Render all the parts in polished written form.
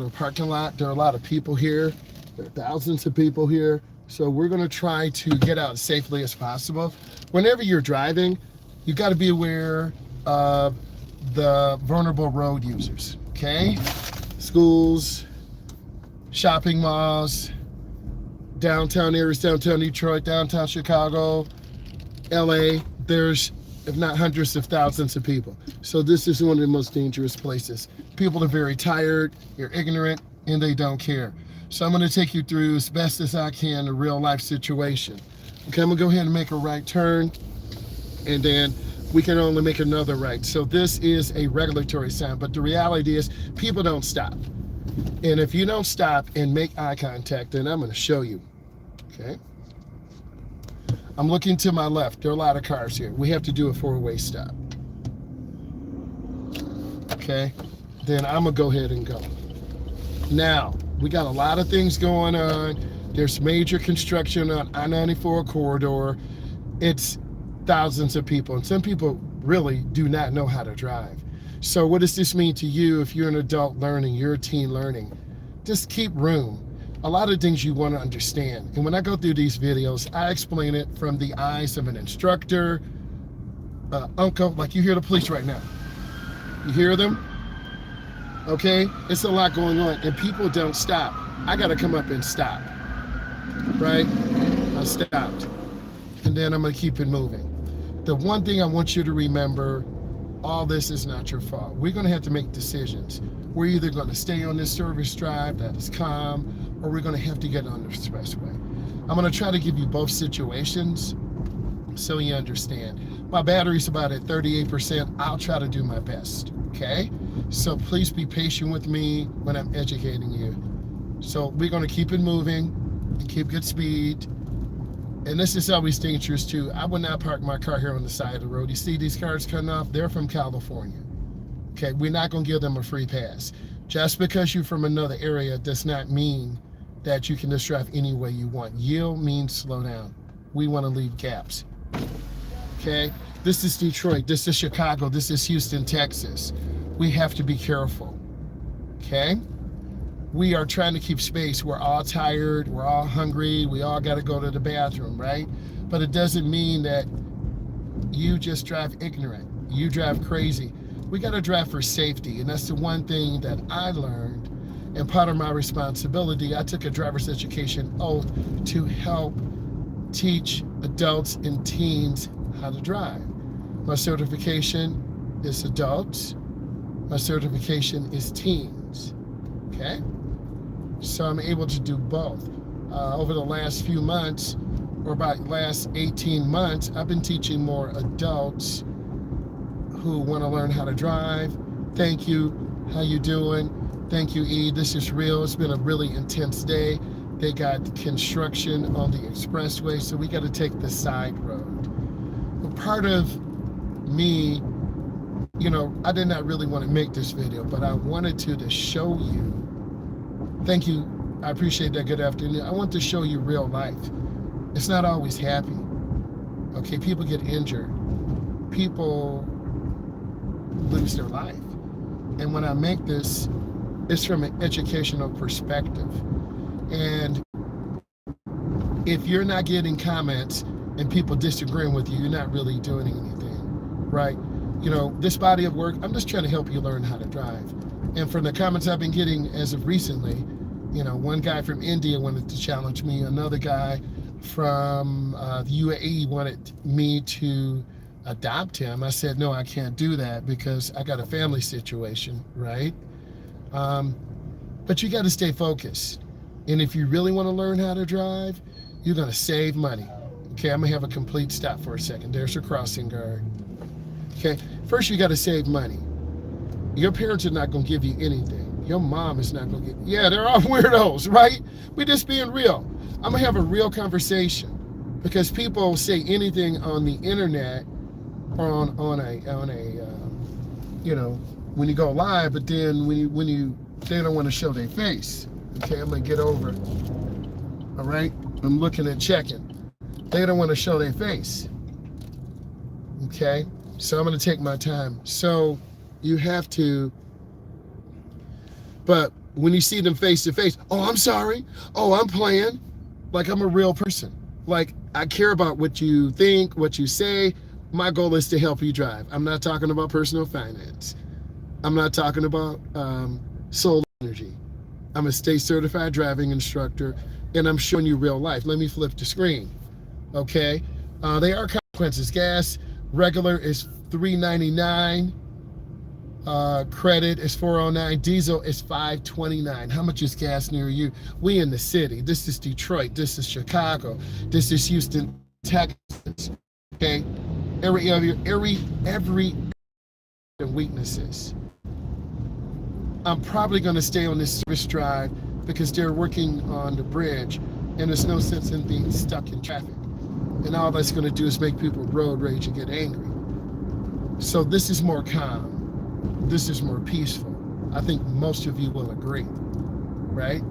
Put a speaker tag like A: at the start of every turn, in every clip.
A: of the parking lot. There are a lot of people here. There are thousands of people here. So we're going to try to get out as safely as possible. Whenever you're driving, you got to be aware of the vulnerable road users, okay? Schools, shopping malls, downtown areas, downtown Detroit, downtown Chicago, LA. There's, if not hundreds of thousands of people. So this is one of the most dangerous places. People are very tired, they're ignorant, and they don't care. So I'm going to take you through as best as I can a real life situation. Okay, I'm going to go ahead and make a right turn, and then we can only make another right. So this is a regulatory sign, but the reality is people don't stop. And if you don't stop and make eye contact, then I'm going to show you. Okay. I'm looking to my left. There are a lot of cars here. We have to do a four-way stop. Okay. Then I'm going to go ahead and go. Now, we got a lot of things going on. There's major construction on I-94 corridor. It's thousands of people, and some people really do not know how to drive. So what does this mean to you if you're an adult learning, you're a teen learning? Just keep room. A lot of things you want to understand. And when I go through these videos, I explain it from the eyes of an instructor, uncle, like you hear the police right now. You hear them? Okay? It's a lot going on, and people don't stop. I got to come up and stop, right? I stopped, and then I'm going to keep it moving. The one thing I want you to remember, all this is not your fault. We're going to have to make decisions. We're either going to stay on this service drive that is calm, or we're going to have to get on the expressway. I'm going to try to give you both situations so you understand. My battery's about at 38%. I'll try to do my best, okay? So please be patient with me when I'm educating you. So we're going to keep it moving and keep good speed. And this is always dangerous too. I would not park my car here on the side of the road. You see these cars cutting off? They're from California. Okay, we're not going to give them a free pass. Just because you're from another area does not mean that you can just drive any way you want. Yield means slow down. We want to leave gaps. Okay, this is Detroit, this is Chicago, this is Houston, Texas. We have to be careful. Okay, we are trying to keep space. We're all tired, we're all hungry, we all got to go to the bathroom, right? But it doesn't mean that you just drive ignorant, you drive crazy. We got to drive for safety, and that's the one thing that I learned, and part of my responsibility. I took a driver's education oath to help teach adults and teens how to drive. My certification is adults, my certification is teens, okay? So I'm able to do both. Over the last few months, or about the last 18 months, I've been teaching more adults who want to learn how to drive. Thank you. How you doing? Thank you, E. This is real. It's been a really intense day. They got construction on the expressway, so we got to take the side road. But part of me, you know, I did not really want to make this video, but I wanted to show you. Thank you. I appreciate that. Good afternoon. I want to show you real life. It's not always happy. Okay, people get injured. People lose their life. And when I make this, it's from an educational perspective. And if you're not getting comments and people disagreeing with you, you're not really doing anything, right? You know, this body of work, I'm just trying to help you learn how to drive. And from the comments I've been getting as of recently, you know, one guy from India wanted to challenge me, another guy from the UAE wanted me to adopt him. I said, no, I can't do that because I got a family situation, right? But you got to stay focused. And if you really want to learn how to drive, you're going to save money. Okay, I'm going to have a complete stop for a second. There's your crossing guard. Okay, first you got to save money. Your parents are not going to give you anything. Your mom is not going to give. Yeah, they're all weirdos, right? We're just being real. I'm going to have a real conversation because people say anything on the internet or on a you know, when you go live, but then when you they don't want to show their face. Okay, I'm going to get over. All right, I'm looking at checking. They don't want to show their face. Okay, so I'm going to take my time. So you have to, but When you see them face to face, oh, I'm sorry. Oh, I'm playing. Like I'm a real person. Like I care about what you think, what you say. My goal is to help you drive. I'm not talking about personal finance. I'm not talking about solar energy. I'm a state certified driving instructor, and I'm showing you real life. Let me flip the screen. Okay, they are consequences. Gas regular is $3.99. Credit is $4.09. Diesel is $5.29. How much is gas near you? We in the city. This is Detroit. This is Chicago. This is Houston, Texas. Okay, every weaknesses. I'm probably going to stay on this service drive because they're working on the bridge, and there's no sense in being stuck in traffic. And all that's going to do is make people road rage and get angry. So this is more calm. This is more peaceful. I think most of you will agree, right?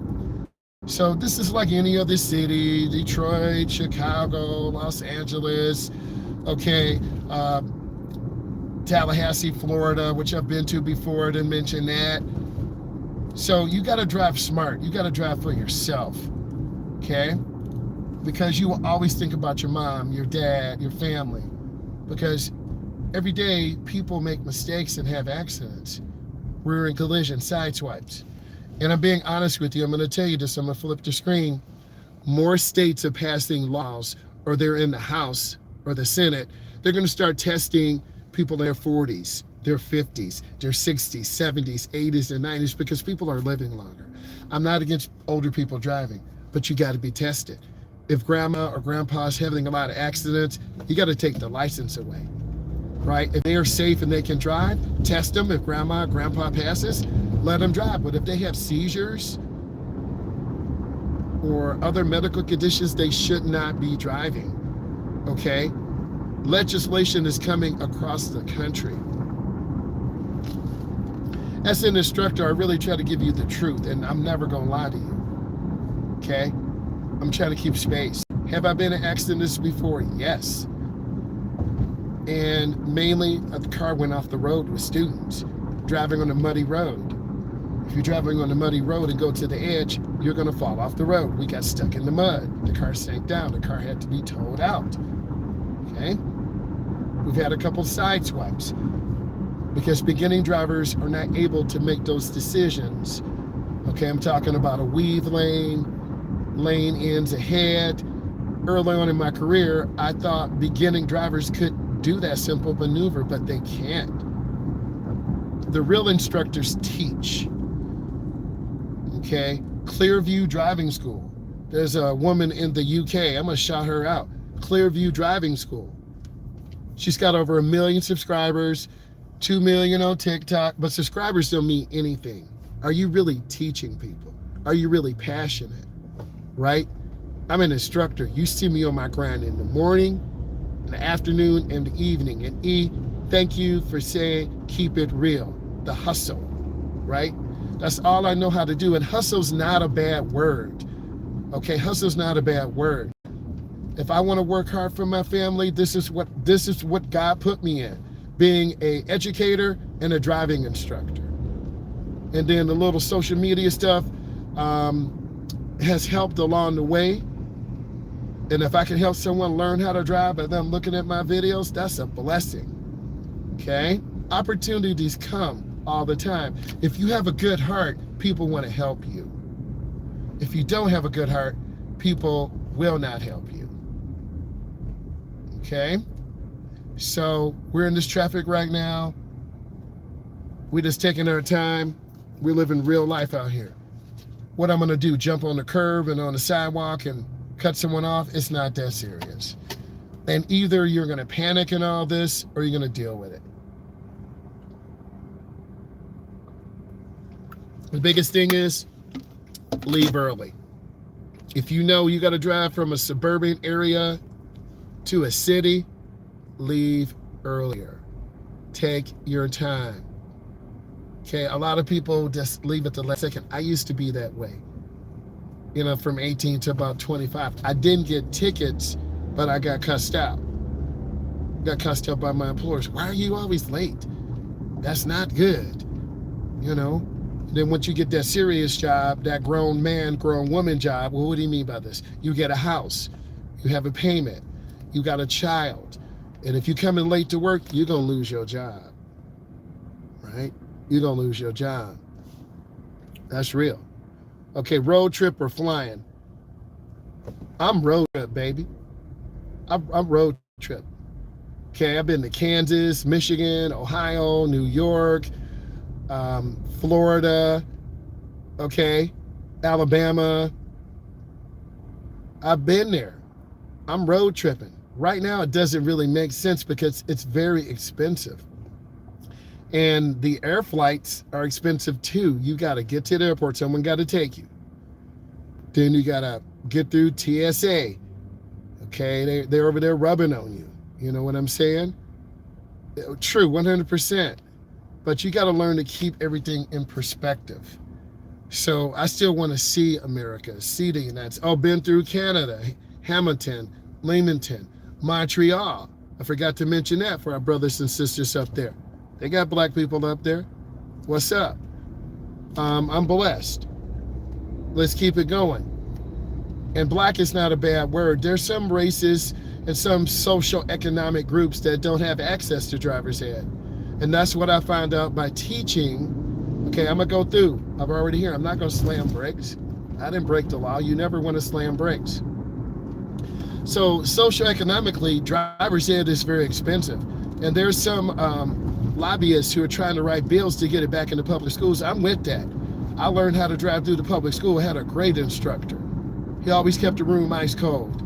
A: So this is like any other city, Detroit, Chicago, Los Angeles, okay, Tallahassee, Florida, which I've been to before, I didn't mention that. So you got to drive smart. You got to drive for yourself, okay? Because you will always think about your mom, your dad, your family. Because every day people make mistakes and have accidents. Rear end collision, side swipes. And I'm being honest with you. I'm going to tell you this. I'm going to flip the screen. More states are passing laws, or they're in the House or the Senate. They're going to start testing people in their 40s, their 50s, their 60s, 70s, 80s, and 90s because people are living longer. I'm not against older people driving, but you got to be tested. If grandma or grandpa's having a lot of accidents, you got to take the license away, right? If they are safe and they can drive, test them. If grandma or grandpa passes, let them drive. But if they have seizures or other medical conditions, they should not be driving, okay? Legislation is coming across the country. As an instructor, I really try to give you the truth, and I'm never going to lie to you, okay? I'm trying to keep space. Have I been in accidents before? Yes. And mainly, the car went off the road with students driving on a muddy road. If you're driving on a muddy road and go to the edge, you're going to fall off the road. We got stuck in the mud. The car sank down. The car had to be towed out, okay? We've had a couple side swipes because beginning drivers are not able to make those decisions. Okay, I'm talking about a weave lane, lane ends ahead. Early on in my career, I thought beginning drivers could do that simple maneuver, but they can't. The real instructors teach. Okay, Clearview Driving School. There's a woman in the UK, I'm gonna shout her out. Clearview Driving School. She's got over 1 million subscribers, 2 million on TikTok, but subscribers don't mean anything. Are you really teaching people? Are you really passionate, right? I'm an instructor. You see me on my grind in the morning, in the afternoon, and the evening. And E, thank you for saying, keep it real, the hustle, right? That's all I know how to do. And hustle's not a bad word, okay? Hustle's not a bad word. If I want to work hard for my family, this is what God put me in, being an educator and a driving instructor. And then the little social media stuff has helped along the way. And if I can help someone learn how to drive by them looking at my videos, that's a blessing, okay? Opportunities come all the time. If you have a good heart, people want to help you. If you don't have a good heart, people will not help you. Okay, so we're in this traffic right now. We're just taking our time. We're living real life out here. What I'm gonna do, jump on the curb and on the sidewalk and cut someone off? It's not that serious. And either you're gonna panic in all this or you're gonna deal with it. The biggest thing is leave early. If you know you gotta drive from a suburban area to a city, leave earlier. Take your time. Okay, a lot of people just leave at the last second. I used to be that way. You know, from 18 to about 25. I didn't get tickets, but I got cussed out. Got cussed out by my employers. Why are you always late? That's not good. You know, Then once you get that serious job, that grown man, grown woman job, well, what do you mean by this? You get a house, you have a payment, you got a child. And if you come in late to work, you're going to lose your job, right? You're going to lose your job. That's real. Okay, road trip or flying. I'm road trip, baby. I'm road trip. Okay, I've been to Kansas, Michigan, Ohio, New York, Florida, okay, Alabama. I've been there. I'm road tripping. Right now, it doesn't really make sense because it's very expensive. And the air flights are expensive too. You got to get to the airport. Someone got to take you. Then you got to get through TSA. Okay, they're over there rubbing on you. You know what I'm saying? True, 100%. But you got to learn to keep everything in perspective. So I still want to see America, see the United States. Oh, been through Canada, Hamilton, Leamington, Montreal. I forgot to mention that for our brothers and sisters up there. They got black people up there. What's up? I'm blessed. Let's keep it going. And black is not a bad word. There's some races and some social economic groups that don't have access to driver's ed. And that's what I found out by teaching. Okay, I'm gonna go through. I've already here. I'm not gonna slam brakes. I didn't break the law. You never want to slam brakes. So socioeconomically, driver's ed is very expensive. And there's some lobbyists who are trying to write bills to get it back into public schools. I'm with that. I learned how to drive through the public school. I had a great instructor. He always kept the room ice cold.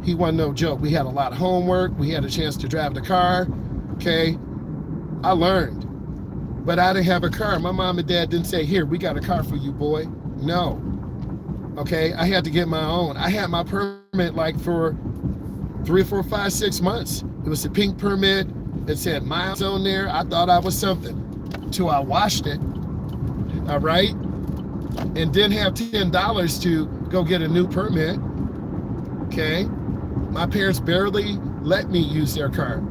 A: He wasn't no joke. We had a lot of homework. We had a chance to drive the car. Okay, I learned. But I didn't have a car. My mom and dad didn't say, here, we got a car for you, boy. No. Okay, I had to get my own. I had my permit like for 3 or 4, 5, 6 months. It was a pink permit. It said Myles on there. I thought I was something until I washed it. All right. And didn't have $10 to go get a new permit. Okay. My parents barely let me use their car.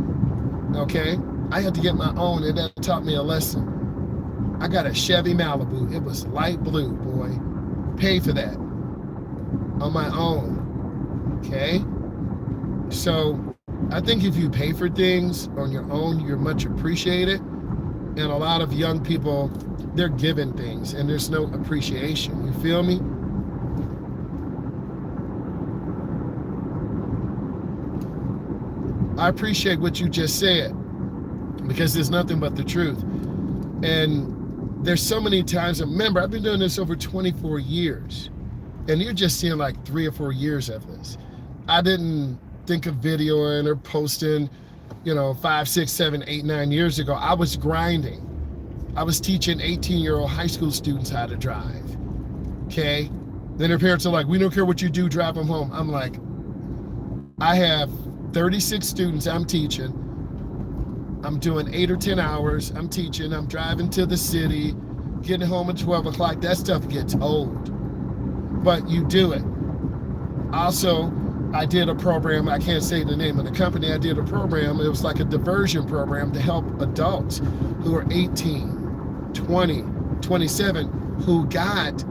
A: Okay. I had to get my own, and that taught me a lesson. I got a Chevy Malibu. It was light blue, boy. Paid for that on my own. Okay. So I think if you pay for things on your own, you're much appreciated. And a lot of young people, they're given things and there's no appreciation. You feel me? I appreciate what you just said because there's nothing but the truth. And there's so many times, remember, I've been doing this over 24 years and you're just seeing like 3 or 4 years of this. I didn't think of videoing or posting, 5, 6, 7, 8, 9 years ago. I was grinding. I was teaching 18-year-old high school students how to drive. Okay? Then their parents are like, we don't care what you do, drive them home. I'm like, I have 36 students I'm teaching. I'm doing 8 or 10 hours. I'm teaching. I'm driving to the city, getting home at 12 o'clock. That stuff gets old. But you do it. Also, I did a program, I can't say the name of the company, I did a program, it was like a diversion program to help adults who are 18, 20, 27, who got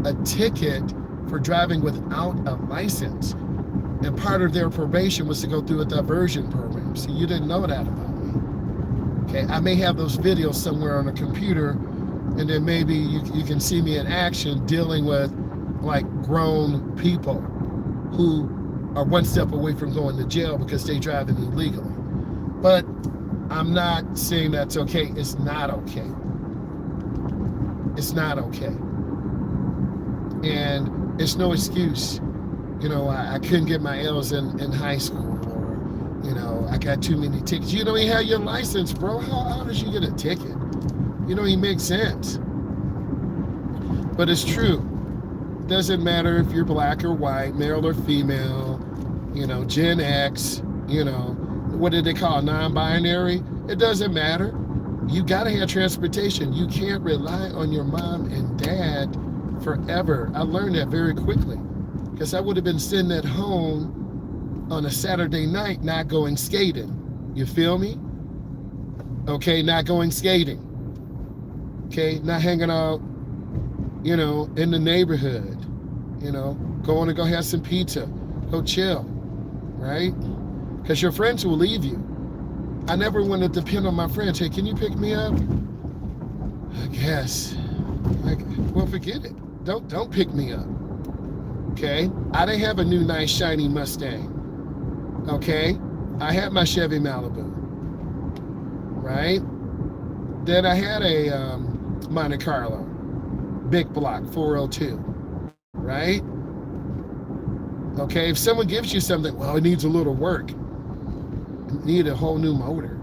A: a ticket for driving without a license. And part of their probation was to go through a diversion program. So you didn't know that about me. Okay, I may have those videos somewhere on a computer, and then maybe you can see me in action dealing with like grown people who are one step away from going to jail because they driving illegally. But I'm not saying that's okay. It's not okay. It's not okay. And it's no excuse. I couldn't get my L's in high school, or, I got too many tickets. You don't even have your license, bro. How did you get a ticket? You don't even make sense. But it's true. Doesn't matter if you're black or white, male or female, Gen X, what do they call it, non-binary? It doesn't matter. You gotta have transportation. You can't rely on your mom and dad forever. I learned that very quickly because I would have been sitting at home on a Saturday night not going skating. You feel me? Okay, not going skating. Okay, not hanging out you know, in the neighborhood, you know, going to go have some pizza, go chill, right? Because your friends will leave you. I never want to depend on my friends. Hey, can you pick me up? I guess. Like, well, forget it. Don't pick me up. Okay? I didn't have a new nice shiny Mustang. Okay? I had my Chevy Malibu. Right? Then I had a Monte Carlo, big block, 402. Right? Okay? If someone gives you something, well, it needs a little work. It needed a whole new motor,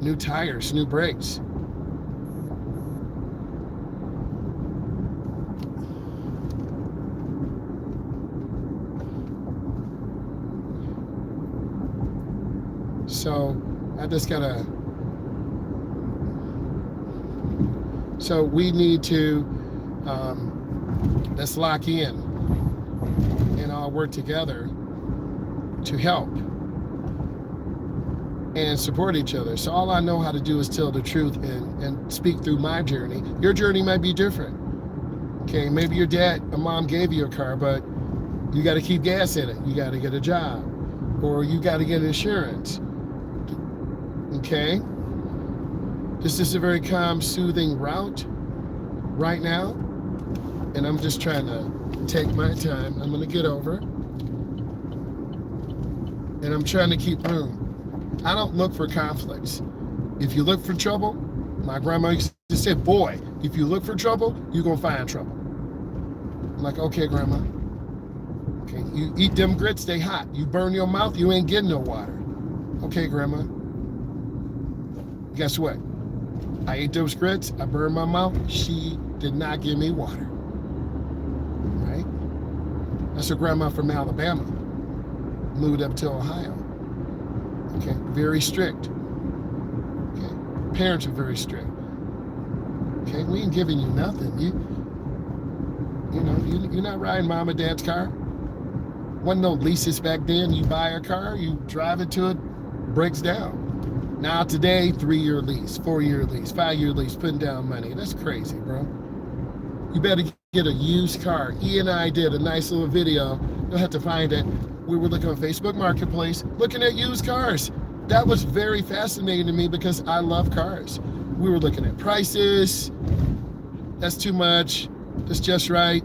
A: new tires, new brakes. So I just gotta, so we need to, let's lock in and all work together to help and support each other. So all I know how to do is tell the truth and speak through my journey. Your journey might be different. Okay, maybe your dad or mom gave you a car, but you got to keep gas in it. You got to get a job, or you got to get insurance. Okay? This is a very calm, soothing route right now, and I'm just trying to take my time. I'm going to get over, and I'm trying to keep room. I don't look for conflicts. If you look for trouble, my grandma used to say, boy, if you look for trouble, you're going to find trouble. I'm like, okay, grandma. Okay, you eat them grits, they hot. You burn your mouth, you ain't getting no water. Okay, grandma. Guess what? I ate those grits, I burned my mouth, she did not give me water. Right? That's a grandma from Alabama. Moved up to Ohio. Okay, very strict. Okay, parents are very strict. Okay, we ain't giving you nothing. You're not riding mom and dad's car. Wasn't no leases back then. You buy a car, you drive it till it breaks down. Now today, 3-year lease, 4-year lease, 5-year lease, putting down money. That's crazy, bro. You better get a used car. E and I did a nice little video. You'll have to find it. We were looking on Facebook Marketplace, looking at used cars. That was very fascinating to me because I love cars. We were looking at prices. That's too much. That's just right.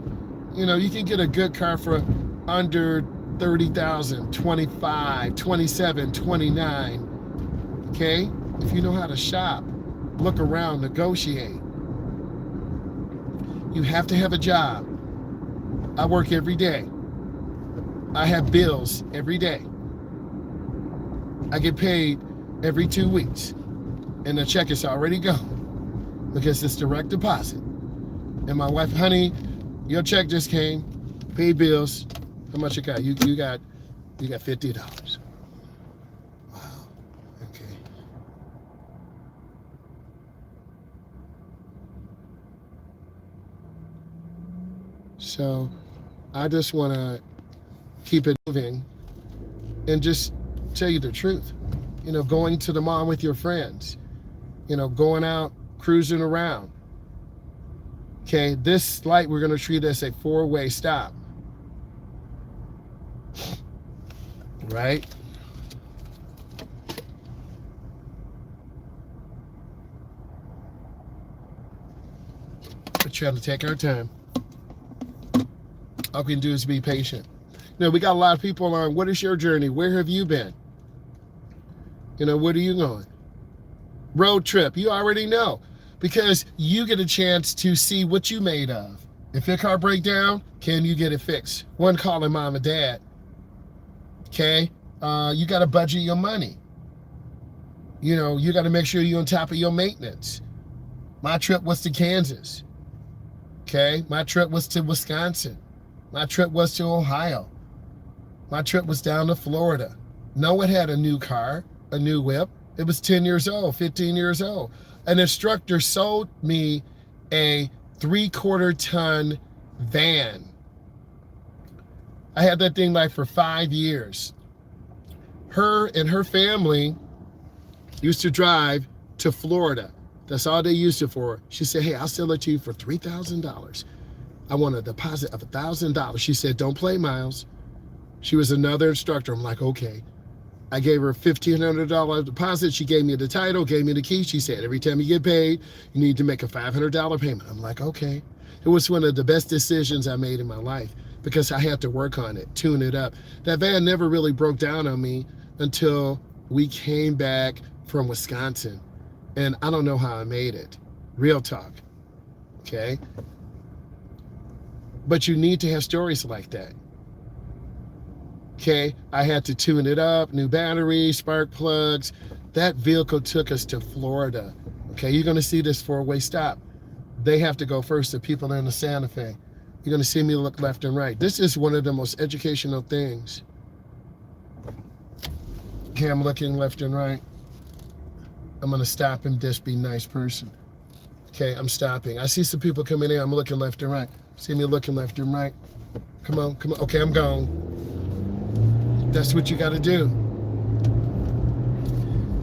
A: You know, you can get a good car for under 30,000, 25, 27, 29. Okay? If you know how to shop, look around, negotiate. You have to have a job. I work every day. I have bills every day. I get paid every 2 weeks. And the check is already gone because it's direct deposit. And my wife, honey, your check just came. Pay bills. How much you got? You got $50. Wow. Okay. So I just want to keep it moving and just tell you the truth. You know, going to the mall with your friends, you know, going out, cruising around. Okay, this light we're going to treat as a 4-way stop. Right? We're trying to take our time. All we can do is be patient. You know, we got a lot of people on, what is your journey? Where have you been? You know, where are you going? Road trip, you already know. Because you get a chance to see what you made of. If your car breaks down, can you get it fixed? One calling mom and dad. Okay? You got to budget your money. You know, you got to make sure you're on top of your maintenance. My trip was to Kansas. Okay? My trip was to Wisconsin. My trip was to Ohio. My trip was down to Florida. No one had a new car, a new whip. It was 10 years old, 15 years old. An instructor sold me a 3/4 ton van. I had that thing like for 5 years. Her and her family used to drive to Florida That's all they used it for. She said, hey, I'll sell it to you for $3,000. I want a deposit of $1,000. She said, don't play, Myles. She was another instructor. I'm like, okay. I gave her a $1,500 deposit. She gave me the title, gave me the key. She said, every time you get paid, you need to make a $500 payment. I'm like, okay. It was one of the best decisions I made in my life because I had to work on it, tune it up. That van never really broke down on me until we came back from Wisconsin. And I don't know how I made it. Real talk. Okay? But you need to have stories like that. Okay, I had to tune it up, new batteries, spark plugs. That vehicle took us to Florida. Okay, you're gonna see this four-way stop. They have to go first, the people in the Santa Fe. You're gonna see me look left and right. This is one of the most educational things. Okay, I'm looking left and right. I'm gonna stop and just be a nice person. Okay, I'm stopping. I see some people coming in, I'm looking left and right. See me looking left and right. Come on, come on. Okay, I'm gone. That's what you got to do.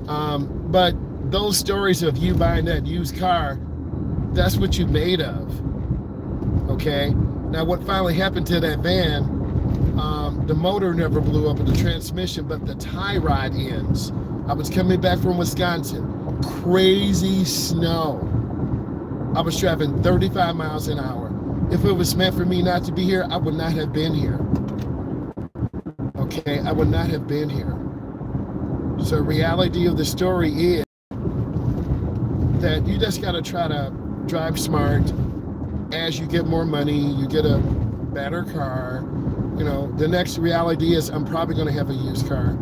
A: But those stories of you buying that used car, that's what you made of. Okay. Now, what finally happened to that van? The motor never blew up in the transmission, but the tie rod ends. I was coming back from Wisconsin, crazy snow. I was driving 35 miles an hour. If it was meant for me not to be here, I would not have been here. Okay, I would not have been here. So reality of the story is that you just got to try to drive smart. As you get more money, you get a better car. You know, the next reality is I'm probably going to have a used car.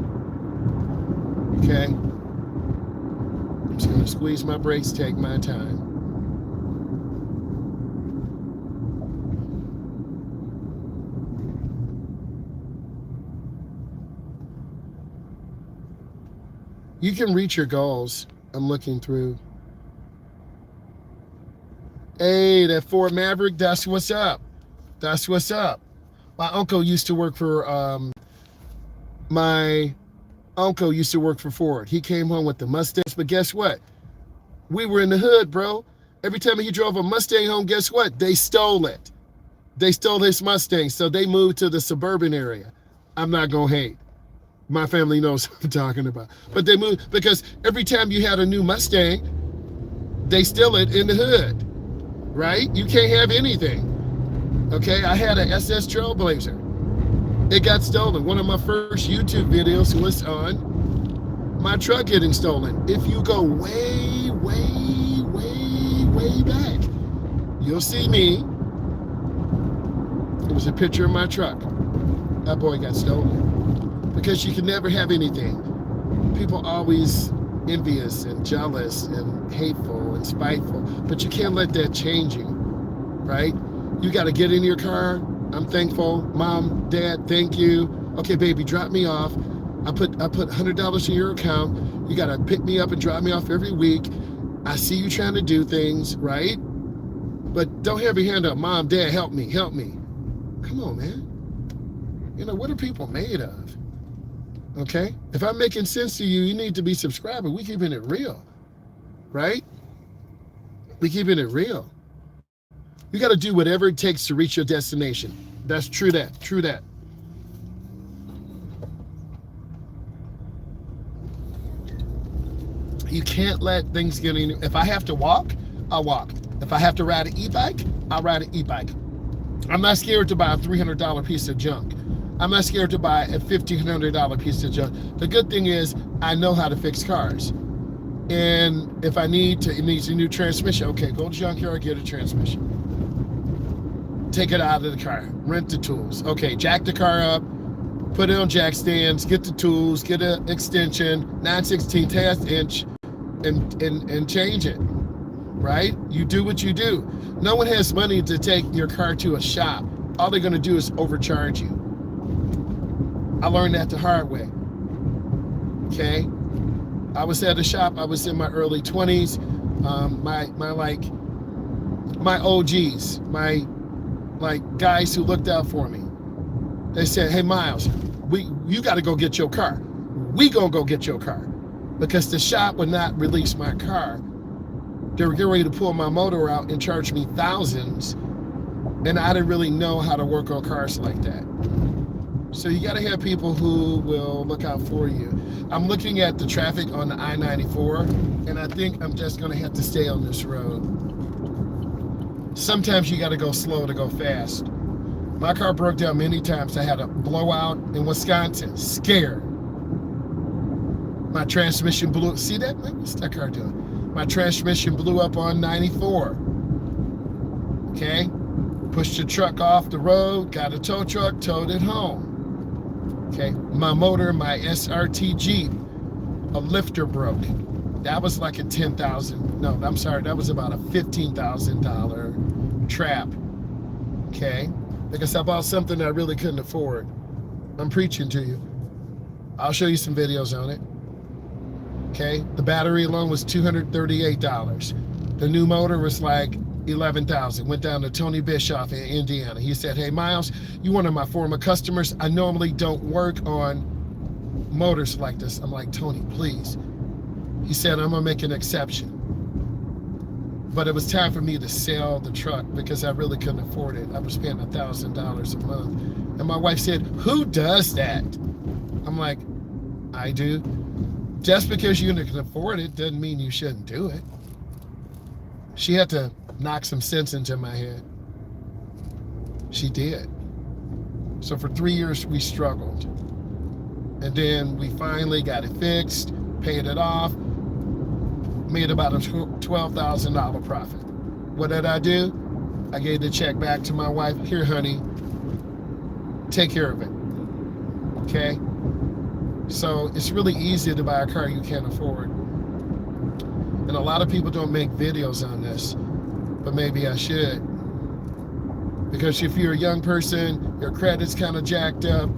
A: Okay? I'm just going to squeeze my brakes, take my time. You can reach your goals. I'm looking through. Hey, that Ford Maverick, that's what's up. That's what's up. My uncle used to work for Ford. He came home with the Mustangs, but guess what? We were in the hood, bro. Every time he drove a Mustang home, guess what? They stole it. They stole his Mustang, so they moved to the suburban area. I'm not gonna hate. My family knows what I'm talking about. But they moved because every time you had a new Mustang, they steal it in the hood, right? You can't have anything. Okay, I had an SS Trailblazer. It got stolen. One of my first YouTube videos was on my truck getting stolen. If you go way, way, way, way back, you'll see me. It was a picture of my truck. That boy got stolen. Because you can never have anything. People always envious and jealous and hateful and spiteful, but you can't let that change you, right? You got to get in your car. I'm thankful. Mom, Dad, thank you. Okay, baby, drop me off. I put $100 in your account. You got to pick me up and drop me off every week. I see you trying to do things, right? But don't have your hand up. Mom, Dad, help me, help me. Come on, man. You know, what are people made of? Okay? If I'm making sense to you, you need to be subscribing. We keeping it real, right? We keeping it real. You got to do whatever it takes to reach your destination. That's true that, true that. You can't let things get in. If I have to walk, I'll walk. If I have to ride an e-bike, I'll ride an e-bike. I'm not scared to buy a $300 piece of junk. I'm not scared to buy a $1,500 piece of junk. The good thing is I know how to fix cars. And if I it needs a new transmission, okay, go to junkyard, get a transmission. Take it out of the car, rent the tools. Okay, jack the car up, put it on jack stands, get the tools, get an extension, 9/16 half inch, and change it, right? You do what you do. No one has money to take your car to a shop. All they're gonna do is overcharge you. I learned that the hard way, okay? I was at a shop, I was in my early 20s. My OGs, my guys who looked out for me. They said, hey, Myles, you got to go get your car. We gonna go get your car. Because the shop would not release my car They were getting ready to pull my motor out and charge me thousands, and I didn't really know how to work on cars like that. So you got to have people who will look out for you. I'm looking at the traffic on the I-94, and I think I'm just going to have to stay on this road. Sometimes you got to go slow to go fast. My car broke down many times. I had a blowout in Wisconsin. Scared. My transmission blew. See that? What's that car doing? My transmission blew up on 94. Okay? Pushed the truck off the road, got a tow truck, towed it home. Okay? My motor, my SRT Jeep, a lifter broke. That was like a $10,000. No, I'm sorry. That was about a $15,000 trap. Okay? Because I bought something I really couldn't afford. I'm preaching to you. I'll show you some videos on it. Okay, the battery alone was $238. The new motor was like $11,000. Went down to Tony Bischoff in Indiana. He said, "Hey Myles, you one of my former customers. I normally don't work on motors like this." I'm like, "Tony, please." He said, "I'm gonna make an exception." But it was time for me to sell the truck because I really couldn't afford it. I was paying $1,000 a month. And my wife said, "Who does that?" I'm like, "I do." Just because you can afford it doesn't mean you shouldn't do it. She had to knock some sense into my head. She did. So for 3 years we struggled. And then we finally got it fixed, paid it off, made about a $12,000 profit. What did I do? I gave the check back to my wife. "Here, honey, take care of it." Okay? So it's really easy to buy a car you can't afford. And a lot of people don't make videos on this, but maybe I should. Because if you're a young person, your credit's kind of jacked up,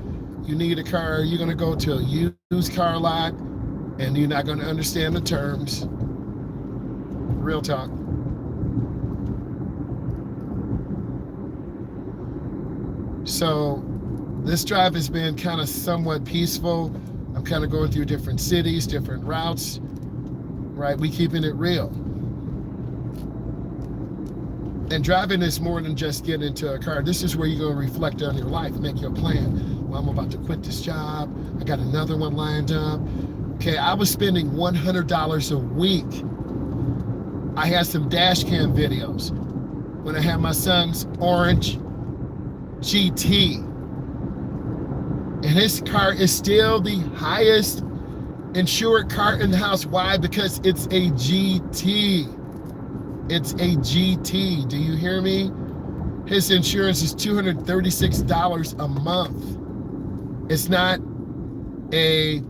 A: you need a car, you're gonna go to a used car lot, and you're not gonna understand the terms. Real talk. So this drive has been kind of somewhat peaceful. I'm kind of going through different cities, different routes, right? We keeping it real. And driving is more than just getting into a car. This is where you're going to reflect on your life, make your plan. Well, I'm about to quit this job. I got another one lined up. Okay, I was spending $100 a week. I had some dash cam videos when I had my son's orange GT. And his car is still the highest insured car in the house. Why? Because it's a GT. It's a GT. Do you hear me? His insurance is $236 a month. It's not a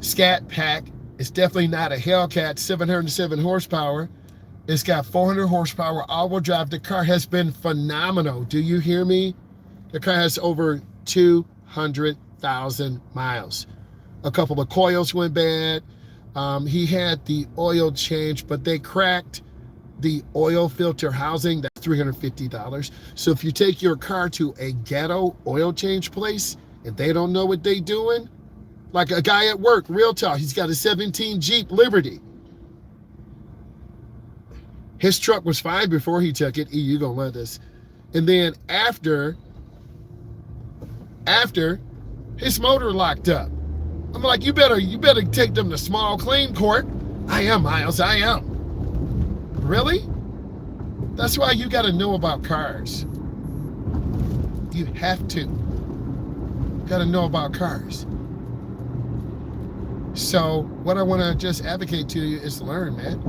A: Scat Pack. It's definitely not a Hellcat 707 horsepower. It's got 400 horsepower, all-wheel drive. The car has been phenomenal. Do you hear me? The car has over 200,000 miles. A couple of coils went bad. He had the oil change, but they cracked the oil filter housing. That's $350. So if you take your car to a ghetto oil change place and they don't know what they doing, like a guy at work, real talk, he's got a 17 Jeep Liberty. His truck was fine before he took it. You gonna love this. And then after his motor locked up. I'm like, you better take them to small claim court. I am, Myles, I am. Really? That's why you got to know about cars. You have to. Got to know about cars. So what I want to just advocate to you is learn, man.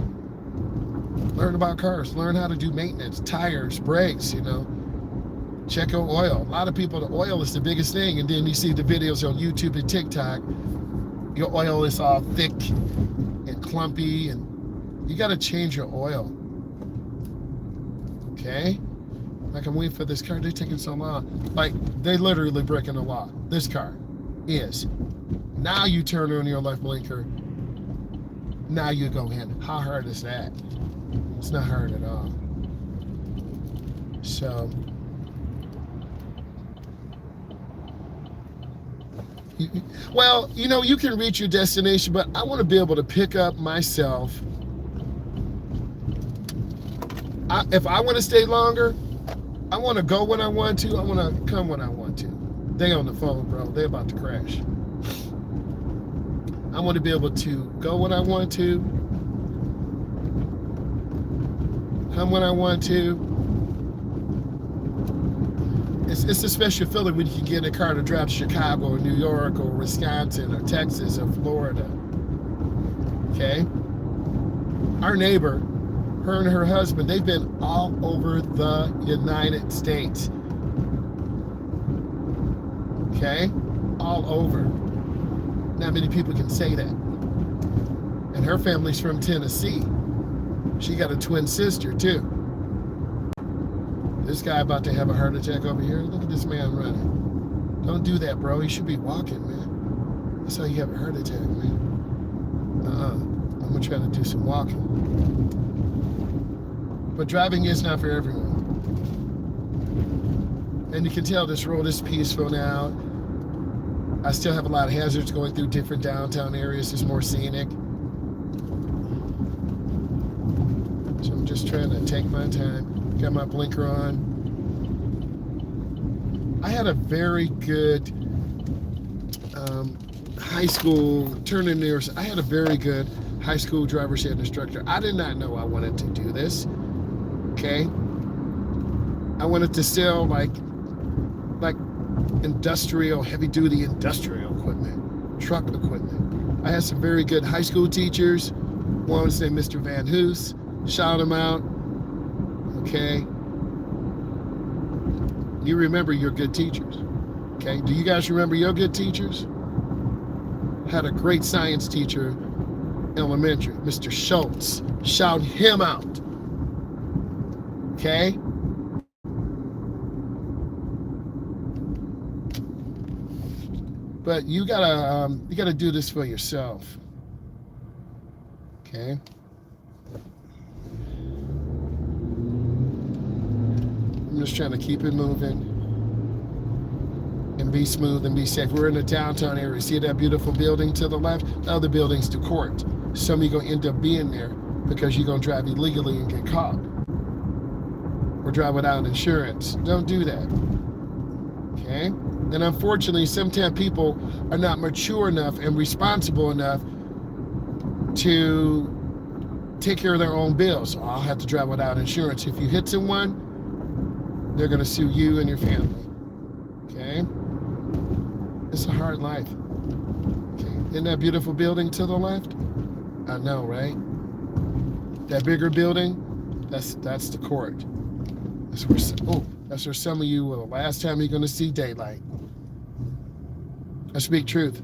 A: Learn about cars. Learn how to do maintenance, tires, brakes, you know. Check your oil. A lot of people, the oil is the biggest thing. And then you see the videos on YouTube and TikTok. Your oil is all thick and clumpy, and you got to change your oil. Okay? Like, I'm waiting for this car. They're taking so long. Like, they literally breaking the law. This car is. Now you turn on your left blinker. Now you go in. How hard is that? It's not hard at all. So, well, you know, you can reach your destination, but I want to be able to pick up myself if I want to stay longer, I want to go when I want to. I want to come when I want to. They on the phone, bro. They're about to crash. I want to be able to go when I want to, come when I want to. It's a special feeling when you can get in a car to drive to Chicago or New York or Wisconsin or Texas or Florida. Okay? Our neighbor, her and her husband, they've been all over the United States. Okay? All over. Not many people can say that. And her family's from Tennessee. She got a twin sister too. This guy about to have a heart attack over here. Look at this man running. Don't do that, bro. He should be walking, man. That's how you have a heart attack, man. I'm gonna try to do some walking. But driving is not for everyone. And you can tell this road is peaceful now. I still have a lot of hazards going through different downtown areas. It's more scenic. So I'm just trying to take my time. Got my blinker on. I had a very good high school I had a very good high school driver's ed instructor. I did not know I wanted to do this. Okay. I wanted to sell like industrial, heavy duty industrial equipment, truck equipment. I had some very good high school teachers. One was named Mr. Van Hoos. Shout him out. Okay. You remember your good teachers. Okay. Do you guys remember your good teachers? Had a great science teacher, elementary, Mr. Schultz. Shout him out. Okay. But you gotta do this for yourself. Okay. I'm just trying to keep it moving and be smooth and be safe. We're in the downtown area. See that beautiful building to the left? The other building's the court. Some of you gonna end up being there because you're gonna drive illegally and get caught. Or drive without insurance. Don't do that. Okay? And unfortunately, sometimes people are not mature enough and responsible enough to take care of their own bills. So I'll have to drive without insurance. If you hit someone, they're going to sue you and your family. Okay? It's a hard life. Okay? Isn't that beautiful building to the left? I know, right? That bigger building, that's the court. That's where some of you, the last time you're going to see daylight. I speak truth.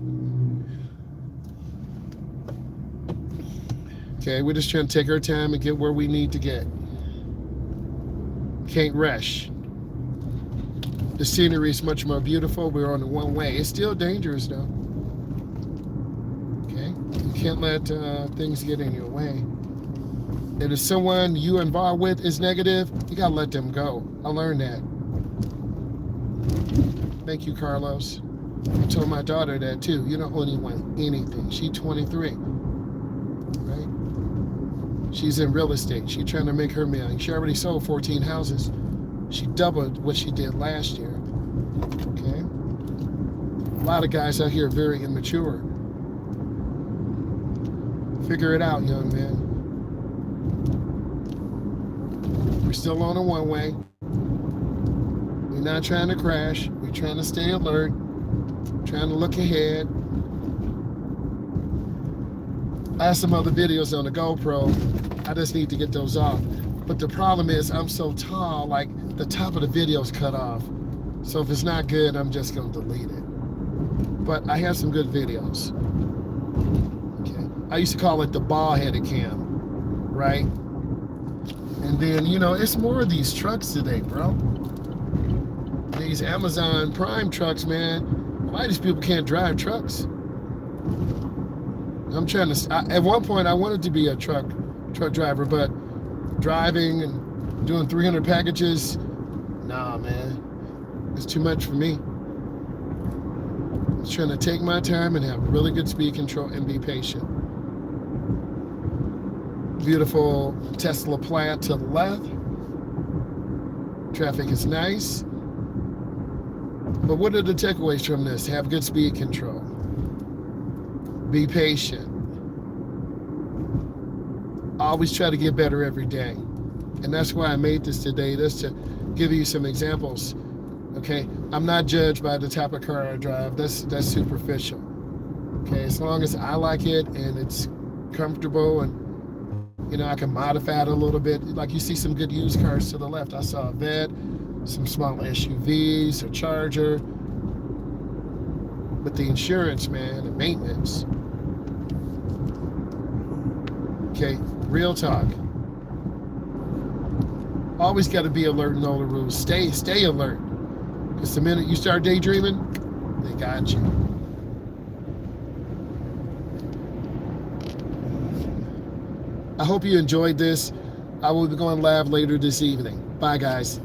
A: Okay, we're just trying to take our time and get where we need to get. Can't rush. The scenery is much more beautiful. We're on the one way. It's still dangerous though. Okay, you can't let things get in your way. And if someone you involved with is negative, you gotta let them go. I learned that. Thank you, Carlos. I told my daughter that too. You don't owe anyone anything. She's 23, right? She's in real estate. She's trying to make her million. She already sold 14 houses. She doubled what she did last year, okay? A lot of guys out here are very immature. Figure it out, young man. We're still on a one-way. We're not trying to crash. We're trying to stay alert. Trying to look ahead. I have some other videos on the GoPro. I just need to get those off. But the problem is I'm so tall, like the top of the video's cut off. So if it's not good, I'm just gonna delete it. But I have some good videos. Okay. I used to call it the ball-headed cam, right? And then, you know, it's more of these trucks today, bro. These Amazon Prime trucks, man. A lot of these people can't drive trucks. I'm trying to, at one point I wanted to be a truck driver, but driving and doing 300 packages, nah, man. It's too much for me. I'm trying to take my time and have really good speed control and be patient. Beautiful Tesla plant to the left. Traffic is nice. But what are the takeaways from this? Have good speed control. Be patient. Always try to get better every day. And that's why I made this today, just to give you some examples. Okay, I'm not judged by the type of car I drive. That's superficial. Okay, as long as I like it and it's comfortable, and I can modify it a little bit. Like you see some good used cars to the left. I saw a Vet, some small SUVs, a Charger. But the insurance, man, and maintenance. Okay, real talk. Always got to be alert and know the rules. Stay alert. Because the minute you start daydreaming, they got you. I hope you enjoyed this. I will be going live later this evening. Bye, guys.